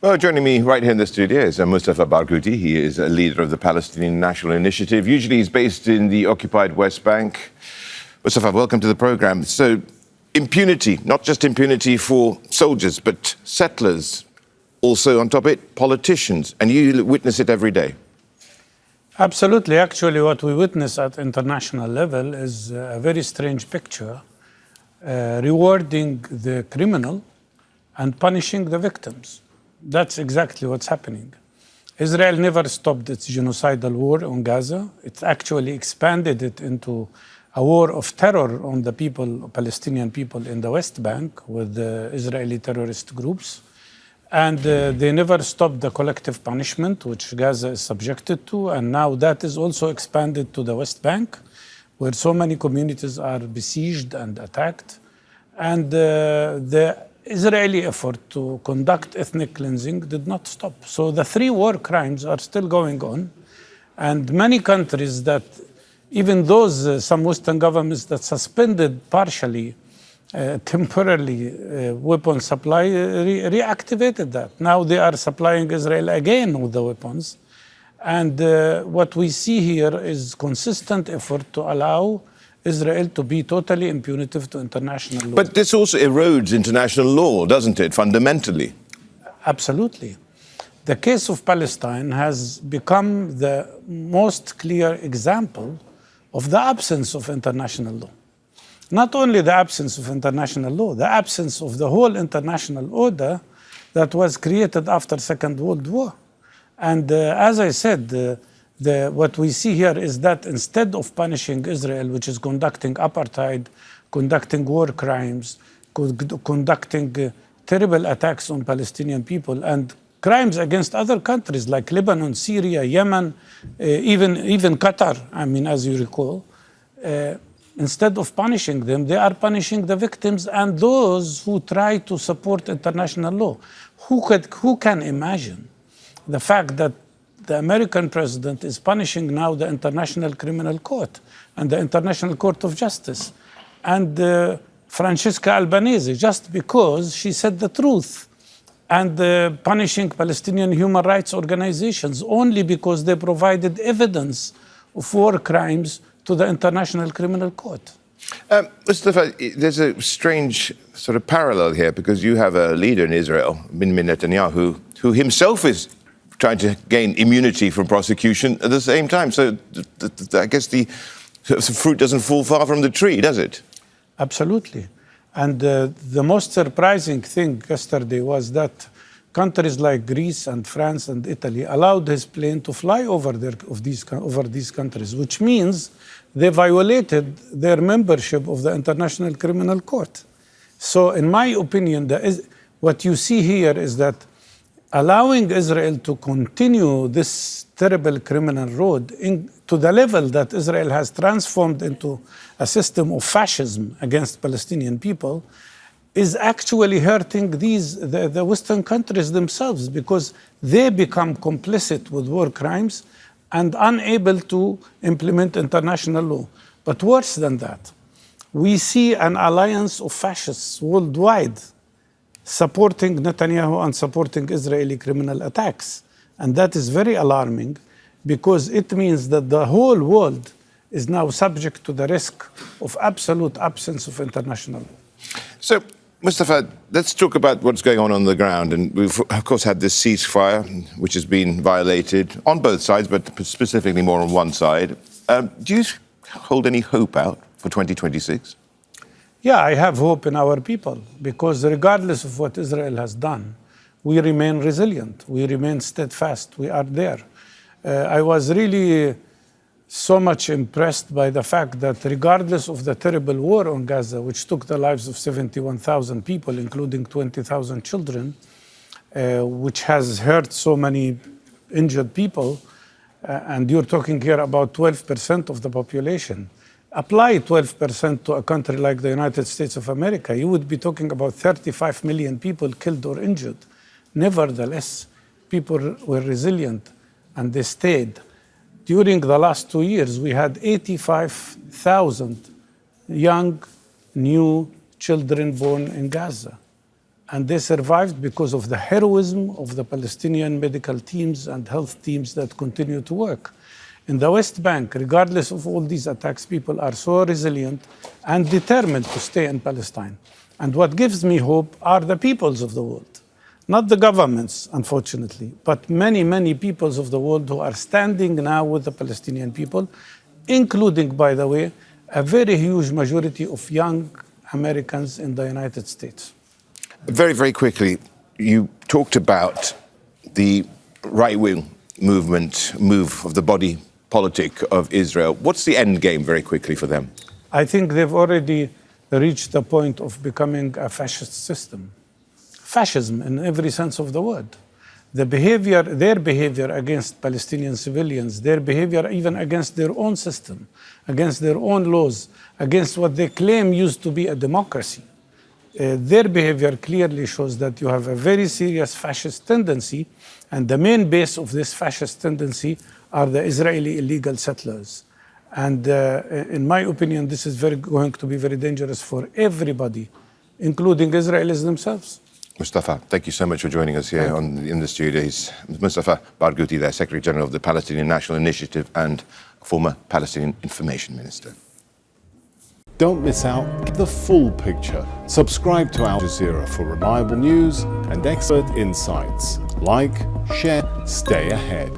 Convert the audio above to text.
Well, joining me right here in the studio is Mustafa Barghouti. He is a leader of the Palestinian National Initiative. Usually he's based in the occupied West Bank. Mustafa, welcome to the program. So, impunity, not just impunity for soldiers, but settlers. Also on top of it, politicians. And you witness it every day. Absolutely. Actually, what we witness at international level is a very strange picture, rewarding the criminal and punishing the victims. That's exactly what's happening. Israel never stopped its genocidal war on Gaza. It actually expanded it into a war of terror on the people, Palestinian people in the West Bank with the Israeli terrorist groups. And they never stopped the collective punishment, which Gaza is subjected to. And now that is also expanded to the West Bank, where so many communities are besieged and attacked. And the Israeli effort to conduct ethnic cleansing did not stop. So the three war crimes are still going on. And many countries that, even those, some Western governments that suspended partially, temporarily weapon supply, reactivated that. Now they are supplying Israel again with the weapons. And what we see here is consistent effort to allow Israel to be totally impunitive to international law. But this also erodes international law, doesn't it, fundamentally? Absolutely. The case of Palestine has become the most clear example of the absence of international law. Not only the absence of international law, the absence of the whole international order that was created after Second World War. And as I said, what we see here is that instead of punishing Israel, which is conducting apartheid, conducting war crimes, conducting terrible attacks on Palestinian people, and crimes against other countries like Lebanon, Syria, Yemen, even Qatar, I mean, as you recall, instead of punishing them, they are punishing the victims and those who try to support international law. Who can imagine the fact that the American president is punishing now the International Criminal Court and the International Court of Justice and Francesca Albanese just because she said the truth, and punishing Palestinian human rights organizations only because they provided evidence of war crimes to the International Criminal Court. Mustafa, there's a strange sort of parallel here because you have a leader in Israel, Benjamin Netanyahu, who himself is trying to gain immunity from prosecution at the same time. So I guess the fruit doesn't fall far from the tree, does it? Absolutely. And the most surprising thing yesterday was that countries like Greece and France and Italy allowed his plane to fly over these countries, which means they violated their membership of the International Criminal Court. So in my opinion, what you see here is that allowing Israel to continue this terrible criminal road to the level that Israel has transformed into a system of fascism against Palestinian people is actually hurting the Western countries themselves because they become complicit with war crimes and unable to implement international law. But worse than that, we see an alliance of fascists worldwide supporting Netanyahu and supporting Israeli criminal attacks. And that is very alarming because it means that the whole world is now subject to the risk of absolute absence of international law. So, Mustafa, let's talk about what's going on the ground. And we've, of course, had this ceasefire, which has been violated on both sides, but specifically more on one side. Do you hold any hope out for 2026? Yeah, I have hope in our people because regardless of what Israel has done, we remain resilient, we remain steadfast, we are there. I was really so much impressed by the fact that regardless of the terrible war on Gaza, which took the lives of 71,000 people, including 20,000 children, which has hurt so many injured people, and you're talking here about 12% of the population. Apply 12% to a country like the United States of America, you would be talking about 35 million people killed or injured. Nevertheless, people were resilient and they stayed. During the last 2 years, we had 85,000 young, new children born in Gaza. And they survived because of the heroism of the Palestinian medical teams and health teams that continue to work. In the West Bank, regardless of all these attacks, people are so resilient and determined to stay in Palestine. And what gives me hope are the peoples of the world. Not the governments, unfortunately, but many, many peoples of the world who are standing now with the Palestinian people, including, by the way, a very huge majority of young Americans in the United States. Very, very quickly, you talked about the right-wing move of the body politic of Israel. What's the end game, very quickly, for them? I think they've already reached the point of becoming a fascist system. Fascism in every sense of the word. Their behavior against Palestinian civilians, their behavior even against their own system, against their own laws, against what they claim used to be a democracy. Their behavior clearly shows that you have a very serious fascist tendency, and the main base of this fascist tendency are the Israeli illegal settlers. And in my opinion, this is going to be very dangerous for everybody, including Israelis themselves. Mustafa, thank you so much for joining us here in the studios. Mustafa Barghouti, there, Secretary General of the Palestinian National Initiative and former Palestinian Information Minister. Don't miss out. Get the full picture. Subscribe to Al Jazeera for reliable news and expert insights. Like, share, stay ahead.